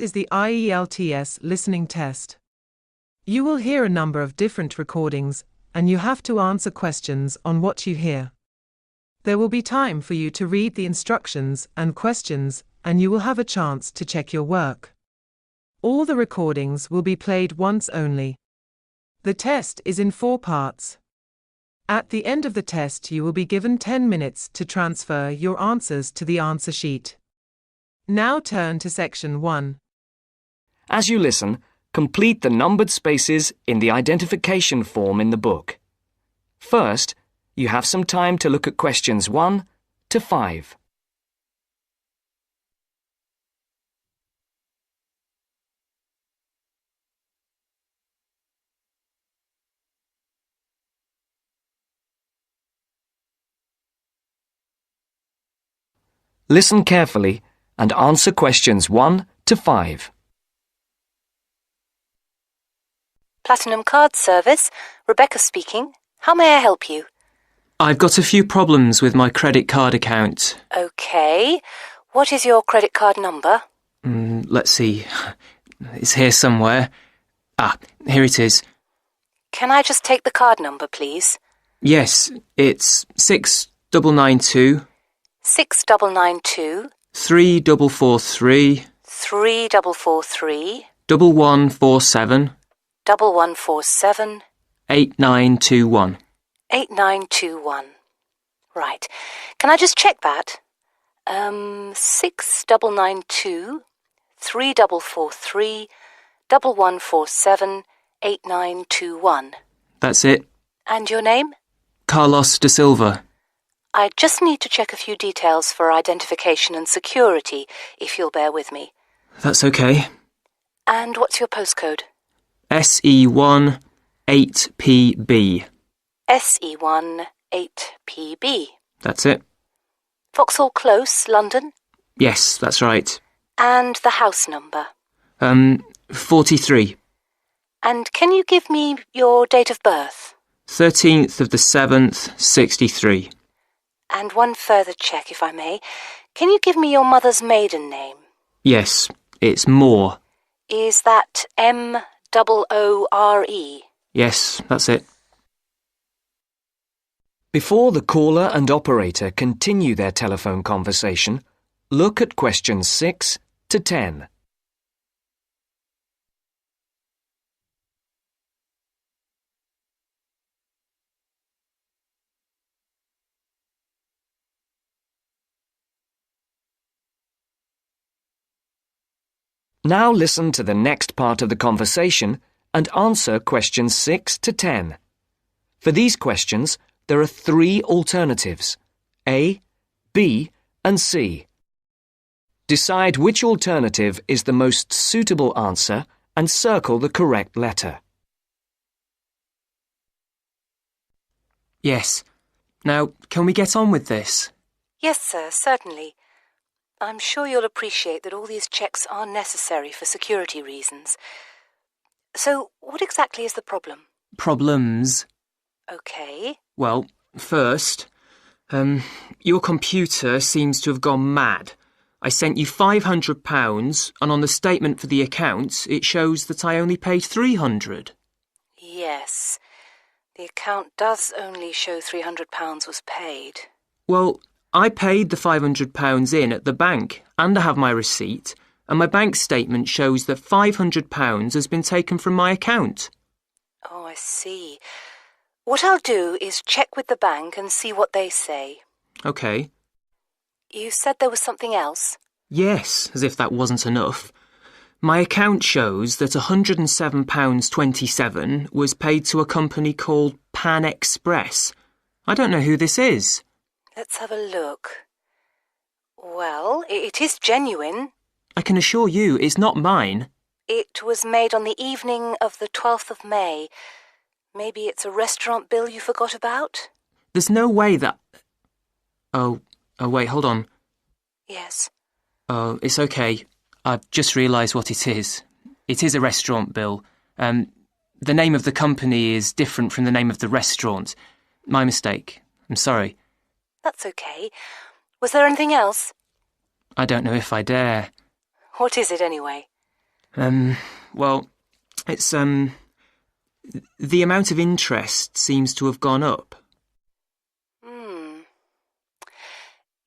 is the IELTS Listening Test. You will hear a number of different recordings, and you have to answer questions on what you hear. There will be time for you to read the instructions and questions, and you will have a chance to check your work. All the recordings will be played once only. The test is in 4 parts. At the end of the test, you will be given 10 minutes to transfer your answers to the answer sheet. Now turn to section 1. As you listen, complete the numbered spaces in the identification form in the book. First, you have some time to look at questions 1 to 5. Listen carefully and answer questions 1 to 5. Platinum Card Service, Rebecca speaking. How may I help you? I've got a few problems with my credit card account. Okay. What is your credit card number? Let's see. It's here somewhere. Here it is. Can I just take the card number, please? Yes, it's 6992 6992 3443 3443 1147 1147 8921. 8921. Right. Can I just check that? 6992 3443 1147 8921. That's it. And your name? Carlos de Silva. I just need to check a few details for identification and security, if you'll bear with me. That's okay. And what's your postcode? SE1 8PB. SE1 8PB. That's it. Vauxhall Close, London? Yes, that's right. And the house number? 43. And can you give me your date of birth? 13th of the 7th, 63. And one further check, if I may. Can you give me your mother's maiden name? Yes, it's Moore. Is that Moore? Yes, that's it. Before the caller and operator continue their telephone conversation, look at questions 6 to 10. Now listen to the next part of the conversation and answer questions 6 to 10. For these questions, there are 3 alternatives: A, B, and C. Decide which alternative is the most suitable answer and circle the correct letter. Yes. Now, can we get on with this? Yes, sir, certainly. I'm sure you'll appreciate that all these checks are necessary for security reasons. So, what exactly is the problem? Problems? Okay. Well, first, your computer seems to have gone mad. I sent you £500, and on the statement for the account, it shows that I only paid £300. Yes. The account does only show £300 was paid. Well, I paid the £500 in at the bank, and I have my receipt, and my bank statement shows that £500 has been taken from my account. Oh, I see. What I'll do is check with the bank and see what they say. OK. You said there was something else? Yes, as if that wasn't enough. My account shows that £107.27 was paid to a company called Pan Express. I don't know who this is. Let's have a look. Well, it is genuine. I can assure you it's not mine. It was made on the evening of the 12th of May. Maybe it's a restaurant bill you forgot about? There's no way that... Oh, wait, hold on. Yes. Oh, it's okay. I've just realised what it is. It is a restaurant bill. The name of the company is different from the name of the restaurant. My mistake. I'm sorry. That's okay. Was there anything else? I don't know if I dare. What is it anyway? Well, it's, the amount of interest seems to have gone up.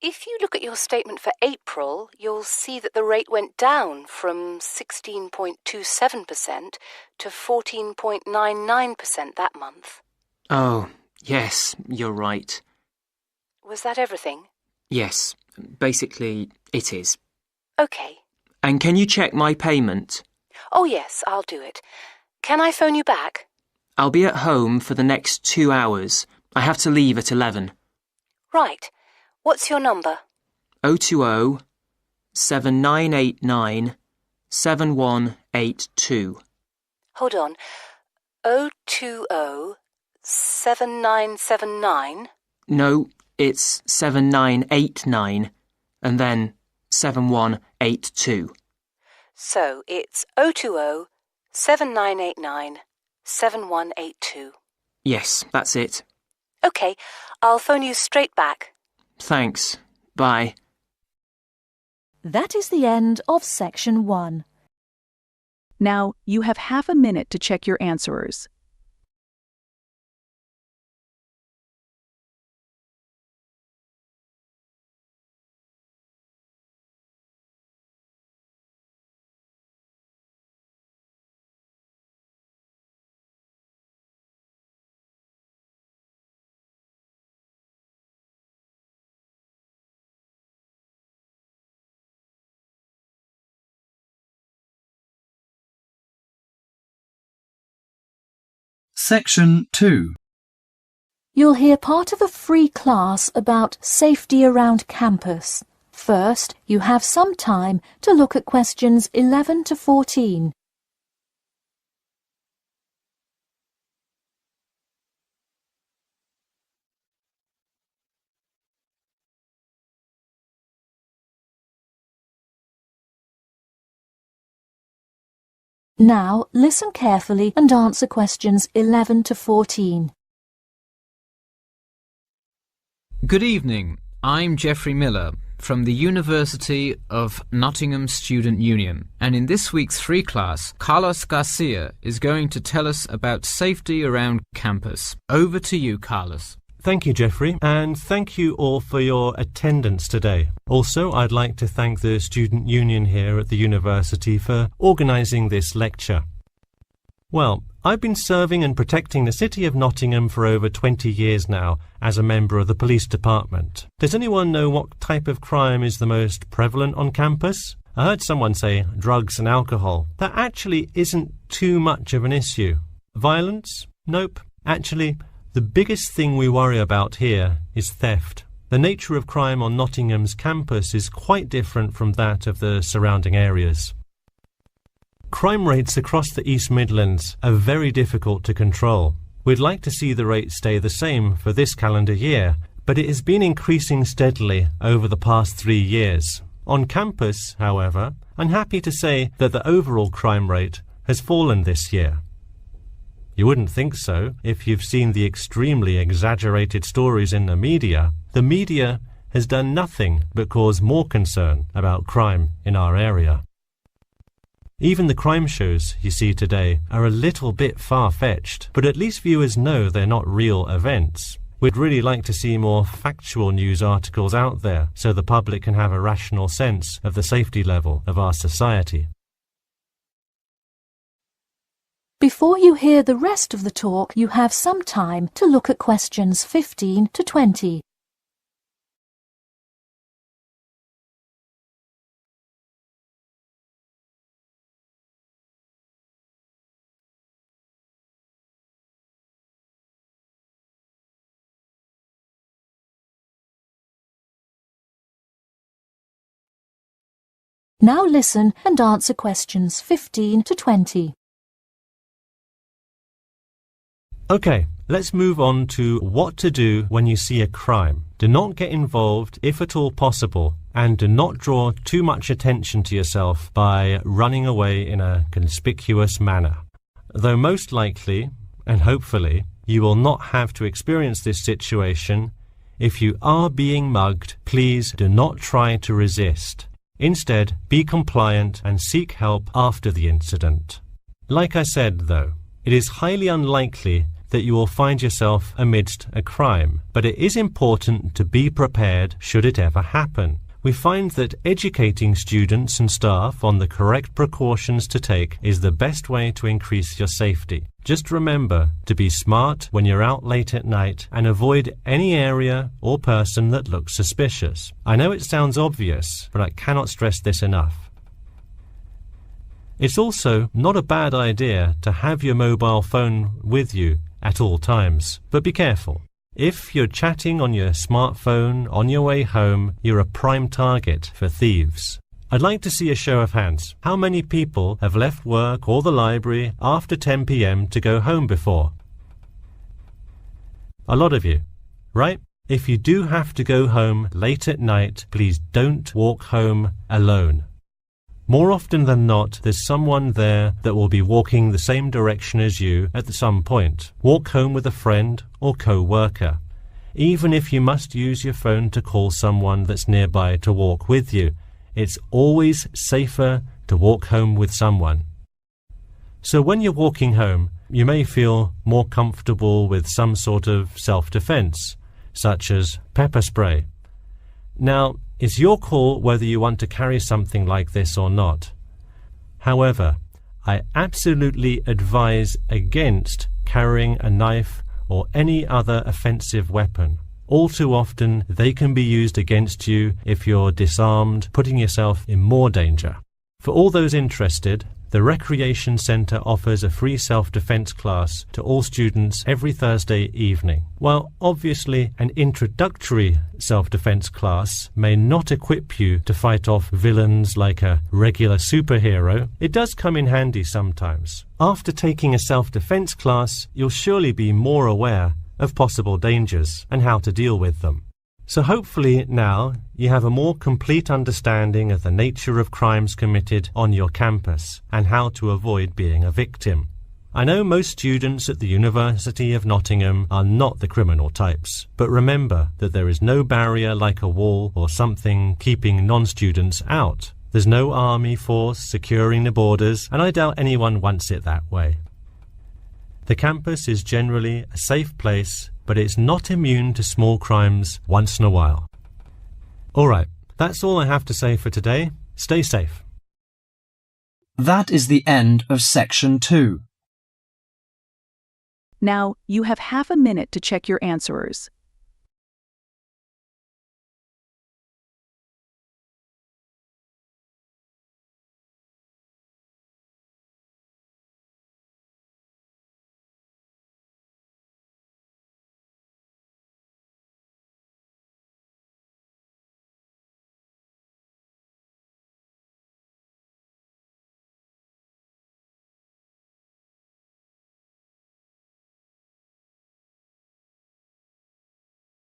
If you look at your statement for April, you'll see that the rate went down from 16.27% to 14.99% that month. Oh, yes, you're right. Was that everything? Yes, basically, it is. OK. And can you check my payment? Oh, yes, I'll do it. Can I phone you back? I'll be at home for the next 2 hours. I have to leave at 11. Right. What's your number? 020 7989 7182. Hold on. 020 7979? No, it's 7989 and then 7182. So it's 020 7989 7182. Yes, that's it. OK, I'll phone you straight back. Thanks. Bye. That is the end of Section 1. Now, you have half a minute to check your answerers. Section 2. You'll hear part of a free class about safety around campus. First, you have some time to look at questions 11 to 14. Now, listen carefully and answer questions 11 to 14. Good evening. I'm Geoffrey Miller from the University of Nottingham Student Union, and in this week's free class, Carlos Garcia is going to tell us about safety around campus. Over to you, Carlos. Thank you, Geoffrey, and thank you all for your attendance today. Also, I'd like to thank the Student Union here at the university for organising this lecture. Well, I've been serving and protecting the City of Nottingham for over 20 years now as a member of the police department. Does anyone know what type of crime is the most prevalent on campus? I heard someone say drugs and alcohol. That actually isn't too much of an issue. Violence? Nope. Actually, the biggest thing we worry about here is theft. The nature of crime on Nottingham's campus is quite different from that of the surrounding areas. Crime rates across the East Midlands are very difficult to control. We'd like to see the rate stay the same for this calendar year, but it has been increasing steadily over the past 3 years. On campus, however, I'm happy to say that the overall crime rate has fallen this year. You wouldn't think so if you've seen the extremely exaggerated stories in the media. The media has done nothing but cause more concern about crime in our area. Even the crime shows you see today are a little bit far-fetched, but at least viewers know they're not real events. We'd really like to see more factual news articles out there so the public can have a rational sense of the safety level of our society. Before you hear the rest of the talk, you have some time to look at questions 15 to 20. Now listen and answer questions 15 to 20. Okay, let's move on to what to do when you see a crime. Do not get involved if at all possible, and do not draw too much attention to yourself by running away in a conspicuous manner. Though most likely, and hopefully, you will not have to experience this situation, if you are being mugged, please do not try to resist. Instead, be compliant and seek help after the incident. Like I said, though, it is highly unlikely that you will find yourself amidst a crime, but it is important to be prepared should it ever happen. We find that educating students and staff on the correct precautions to take is the best way to increase your safety. Just remember to be smart when you're out late at night and avoid any area or person that looks suspicious. I know it sounds obvious, but I cannot stress this enough. It's also not a bad idea to have your mobile phone with you at all times, but be careful. If you're chatting on your smartphone on your way home, you're a prime target for thieves. I'd like to see a show of hands. How many people have left work or the library after 10 p.m. to go home before? A lot of you, right? If you do have to go home late at night, please don't walk home alone. More often than not, there's someone there that will be walking the same direction as you at some point. Walk home with a friend or co-worker. Even if you must use your phone to call someone that's nearby to walk with you, it's always safer to walk home with someone. So when you're walking home, you may feel more comfortable with some sort of self-defense, such as pepper spray. Now, it's your call whether you want to carry something like this or not. However, I absolutely advise against carrying a knife or any other offensive weapon. All too often, they can be used against you if you're disarmed, putting yourself in more danger. For all those interested, the Recreation Centre offers a free self-defense class to all students every Thursday evening. While obviously an introductory self-defense class may not equip you to fight off villains like a regular superhero, it does come in handy sometimes. After taking a self-defense class, you'll surely be more aware of possible dangers and how to deal with them. So hopefully now you have a more complete understanding of the nature of crimes committed on your campus and how to avoid being a victim. I know most students at the University of Nottingham are not the criminal types, but remember that there is no barrier like a wall or something keeping non-students out. There's no army force securing the borders, and I doubt anyone wants it that way. The campus is generally a safe place, but it's not immune to small crimes once in a while. All right, that's all I have to say for today. Stay safe. That is the end of section 2. Now, you have half a minute to check your answerers.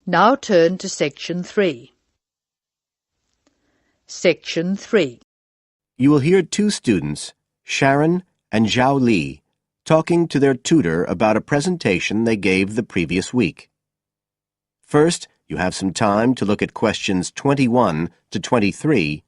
Now turn to Section 3. Section 3. You will hear two students, Sharon and Zhao Li, talking to their tutor about a presentation they gave the previous week. First, you have some time to look at questions 21 to 23.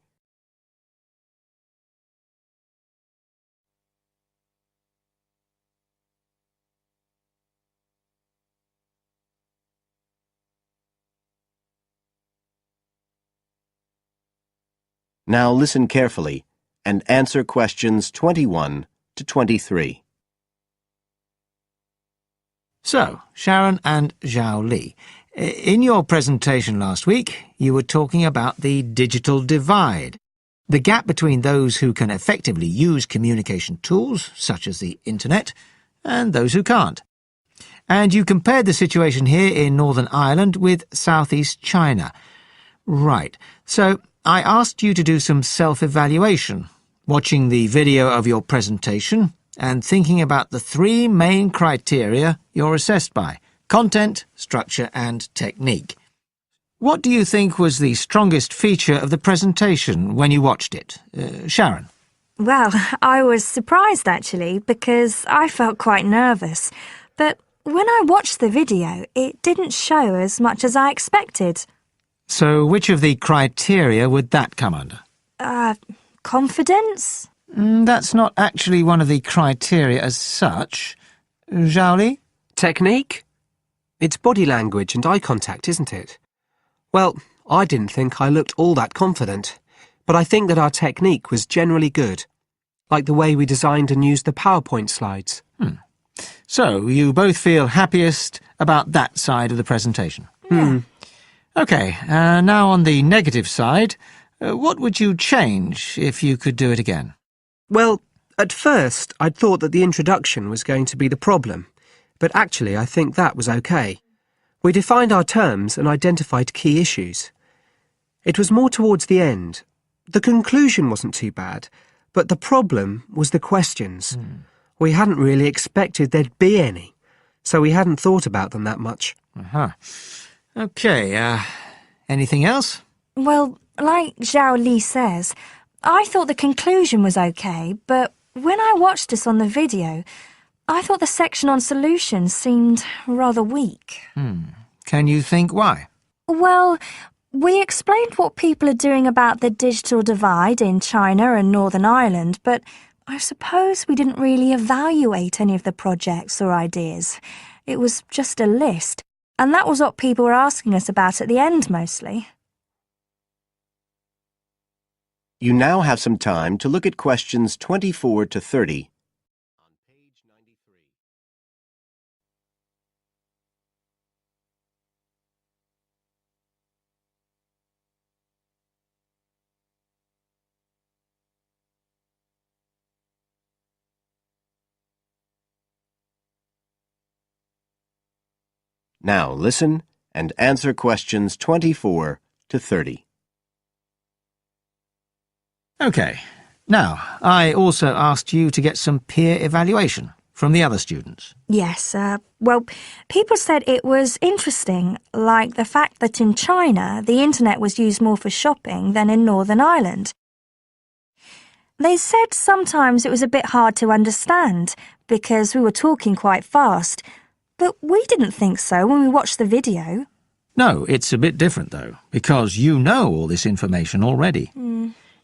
Now listen carefully and answer questions 21 to 23. So, Sharon and Zhao Li, in your presentation last week, you were talking about the digital divide, the gap between those who can effectively use communication tools, such as the internet, and those who can't. And you compared the situation here in Northern Ireland with Southeast China. Right, so I asked you to do some self-evaluation, watching the video of your presentation and thinking about the three main criteria you're assessed by: content, structure and technique. What do you think was the strongest feature of the presentation when you watched it? Sharon? Well, I was surprised actually, because I felt quite nervous. But when I watched the video, it didn't show as much as I expected. So which of the criteria would that come under? Confidence? That's not actually one of the criteria as such. Zhao Li? Technique? It's body language and eye contact, isn't it? Well, I didn't think I looked all that confident, but I think that our technique was generally good, like the way we designed and used the PowerPoint slides. So, you both feel happiest about that side of the presentation? OK, now on the negative side, what would you change if you could do it again? Well, at first I'd thought that the introduction was going to be the problem, but actually I think that was OK. We defined our terms and identified key issues. It was more towards the end. The conclusion wasn't too bad, but the problem was the questions. We hadn't really expected there'd be any, so we hadn't thought about them that much. OK, anything else? Well, like Zhao Li says, I thought the conclusion was OK, but when I watched us on the video, I thought the section on solutions seemed rather weak. Can you think why? Well, we explained what people are doing about the digital divide in China and Northern Ireland, but I suppose we didn't really evaluate any of the projects or ideas. It was just a list, and that was what people were asking us about at the end mostly. You now have some time to look at questions 24 to 30. On page 93. Now listen and answer questions 24 to 30. OK. Now, I also asked you to get some peer evaluation from the other students. Yes, well, people said it was interesting, like the fact that in China the internet was used more for shopping than in Northern Ireland. They said sometimes it was a bit hard to understand because we were talking quite fast, but we didn't think so when we watched the video. No, it's a bit different, though, because you know all this information already.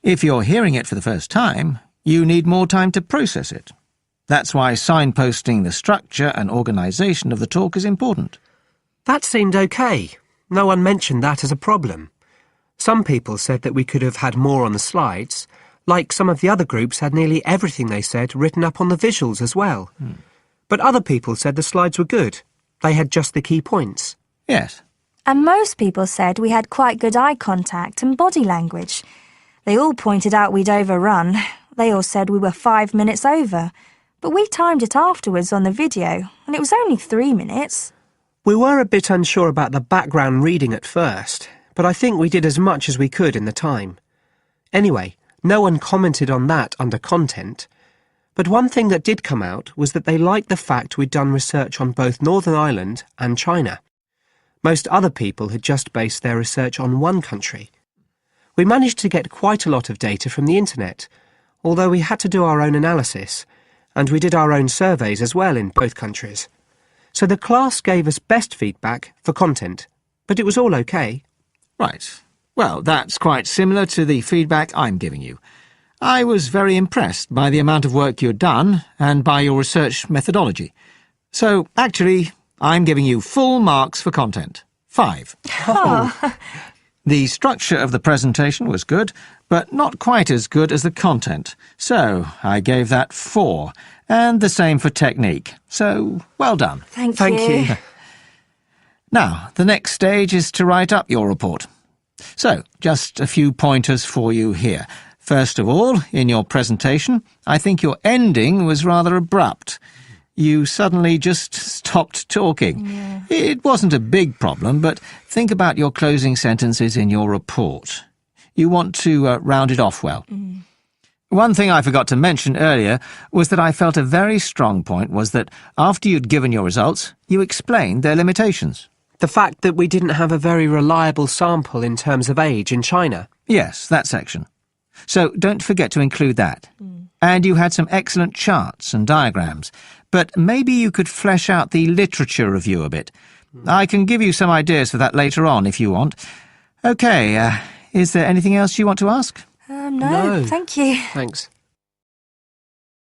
If you're hearing it for the first time, you need more time to process it. That's why signposting the structure and organisation of the talk is important. That seemed OK. No one mentioned that as a problem. Some people said that we could have had more on the slides, like some of the other groups had nearly everything they said written up on the visuals as well. But other people said the slides were good. They had just the key points. Yes. And most people said we had quite good eye contact and body language. They all pointed out we'd overrun. They all said we were 5 minutes over. But we timed it afterwards on the video, and it was only 3 minutes. We were a bit unsure about the background reading at first, but I think we did as much as we could in the time. Anyway, no one commented on that under content. But one thing that did come out was that they liked the fact we'd done research on both Northern Ireland and China. Most other people had just based their research on one country. We managed to get quite a lot of data from the internet, although we had to do our own analysis, and we did our own surveys as well in both countries. So the class gave us best feedback for content, but it was all OK. Right. Well, that's quite similar to the feedback I'm giving you. I was very impressed by the amount of work you'd done and by your research methodology. So, actually, I'm giving you full marks for content. 5. The structure of the presentation was good, but not quite as good as the content. So, I gave that 4. And the same for technique. So, well done. Thank you. Now, the next stage is to write up your report. So, just a few pointers for you here. First of all, in your presentation, I think your ending was rather abrupt. You suddenly just stopped talking. It wasn't a big problem, but think about your closing sentences in your report. You want to round it off well. One thing I forgot to mention earlier was that I felt a very strong point was that after you'd given your results, you explained their limitations. The fact that we didn't have a very reliable sample in terms of age in China. Yes, that section. So don't forget to include that. And you had some excellent charts and diagrams, but maybe you could flesh out the literature review a bit. I can give you some ideas for that later on if you want. OK, is there anything else you want to ask? No, thank you. Thanks.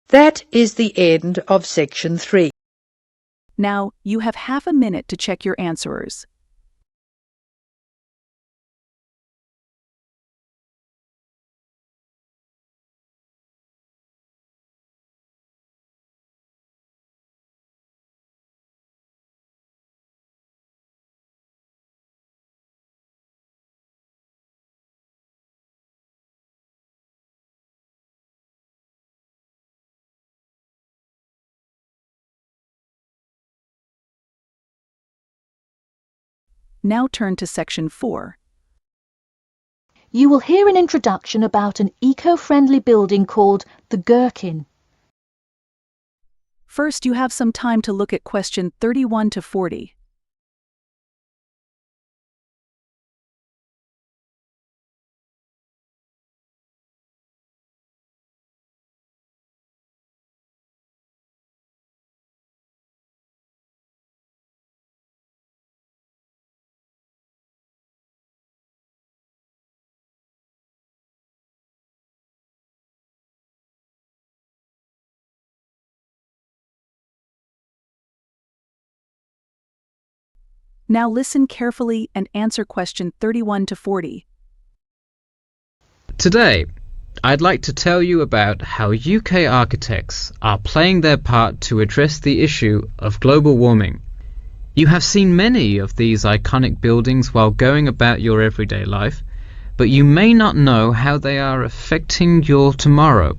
That is the end of section 3. Now, you have half a minute to check your answers. Now turn to section 4. You will hear an introduction about an eco-friendly building called the Gherkin. First, you have some time to look at question 31 to 40. Now listen carefully and answer question 31 to 40. Today, I'd like to tell you about how UK architects are playing their part to address the issue of global warming. You have seen many of these iconic buildings while going about your everyday life, but you may not know how they are affecting your tomorrow.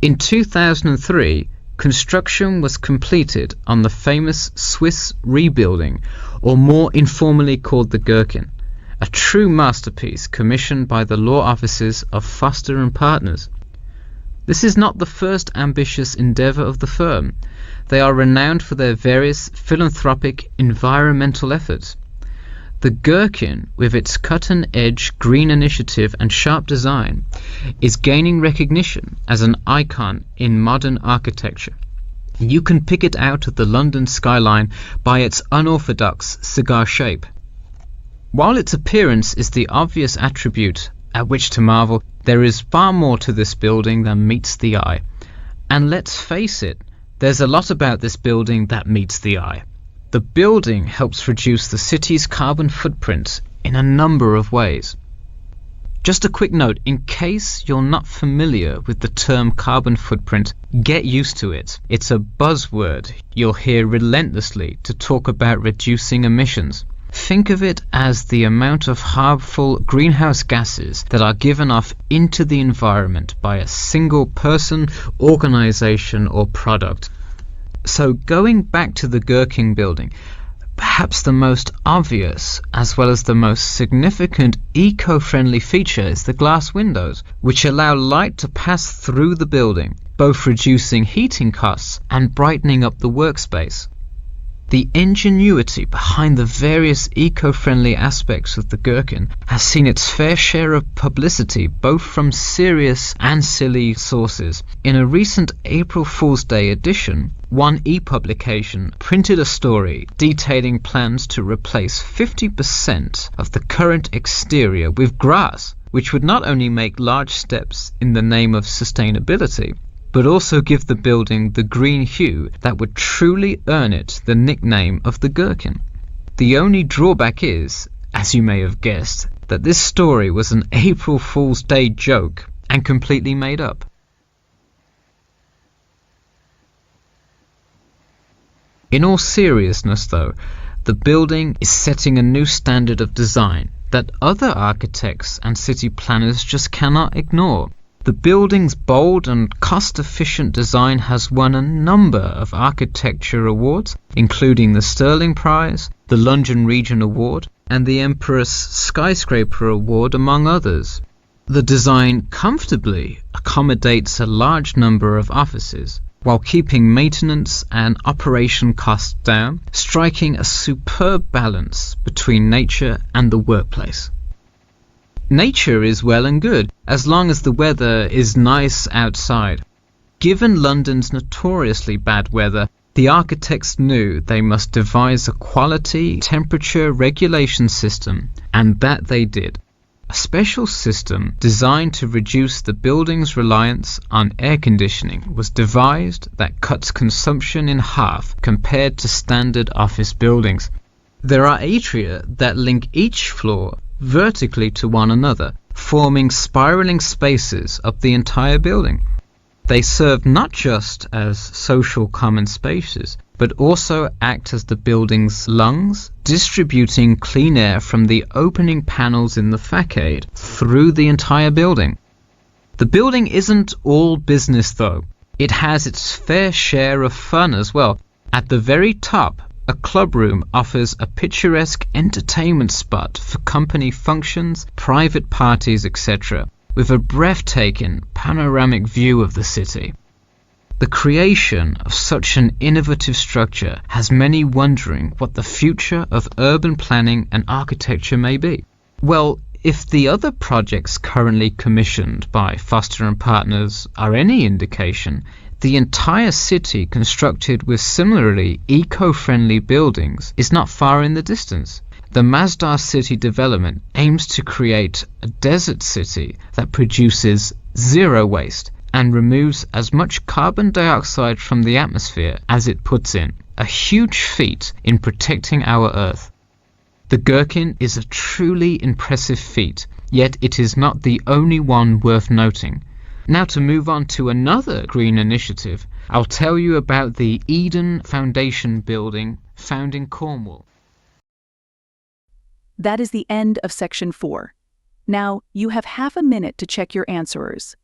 In 2003, construction was completed on the famous Swiss rebuilding, or more informally called the Gherkin, a true masterpiece commissioned by the law offices of Foster and Partners. This is not the first ambitious endeavour of the firm. They are renowned for their various philanthropic environmental efforts. The Gherkin, with its cut-and-edge green initiative and sharp design, is gaining recognition as an icon in modern architecture. You can pick it out of the London skyline by its unorthodox cigar shape. While its appearance is the obvious attribute at which to marvel, there is far more to this building than meets the eye. And let's face it, there's a lot about this building that meets the eye. The building helps reduce the city's carbon footprint in a number of ways. Just a quick note, in case you're not familiar with the term carbon footprint, get used to it. It's a buzzword you'll hear relentlessly to talk about reducing emissions. Think of it as the amount of harmful greenhouse gases that are given off into the environment by a single person, organization, or product. So going back to the Gherkin building, perhaps the most obvious as well as the most significant eco-friendly feature is the glass windows, which allow light to pass through the building, both reducing heating costs and brightening up the workspace. The ingenuity behind the various eco-friendly aspects of the Gherkin has seen its fair share of publicity, both from serious and silly sources. In a recent April Fool's Day edition, One e-publication printed a story detailing plans to replace 50% of the current exterior with grass, which would not only make large steps in the name of sustainability, but also give the building the green hue that would truly earn it the nickname of the Gherkin. The only drawback is, as you may have guessed, that this story was an April Fool's Day joke and completely made up. In all seriousness though, the building is setting a new standard of design that other architects and city planners just cannot ignore. The building's bold and cost-efficient design has won a number of architecture awards, including the Sterling Prize, the London Region Award, and the Empress Skyscraper Award, among others. The design comfortably accommodates a large number of offices, while keeping maintenance and operation costs down, striking a superb balance between nature and the workplace. Nature is well and good, as long as the weather is nice outside. Given London's notoriously bad weather, the architects knew they must devise a quality temperature regulation system, and that they did. A special system designed to reduce the building's reliance on air conditioning was devised that cuts consumption in half compared to standard office buildings. There are atria that link each floor vertically to one another, forming spiraling spaces up the entire building. They serve not just as social common spaces, but also act as the building's lungs, distributing clean air from the opening panels in the facade through the entire building. The building isn't all business though. It has its fair share of fun as well. At the very top, a club room offers a picturesque entertainment spot for company functions, private parties, etc., with a breathtaking panoramic view of the city. The creation of such an innovative structure has many wondering what the future of urban planning and architecture may be. Well, if the other projects currently commissioned by Foster and Partners are any indication, the entire city constructed with similarly eco-friendly buildings is not far in the distance. The Masdar City development aims to create a desert city that produces zero waste and removes as much carbon dioxide from the atmosphere as it puts in, a huge feat in protecting our Earth. The Gherkin is a truly impressive feat, yet it is not the only one worth noting. Now to move on to another green initiative, I'll tell you about the Eden Foundation building found in Cornwall. That is the end of section 4. Now, you have half a minute to check your answerers.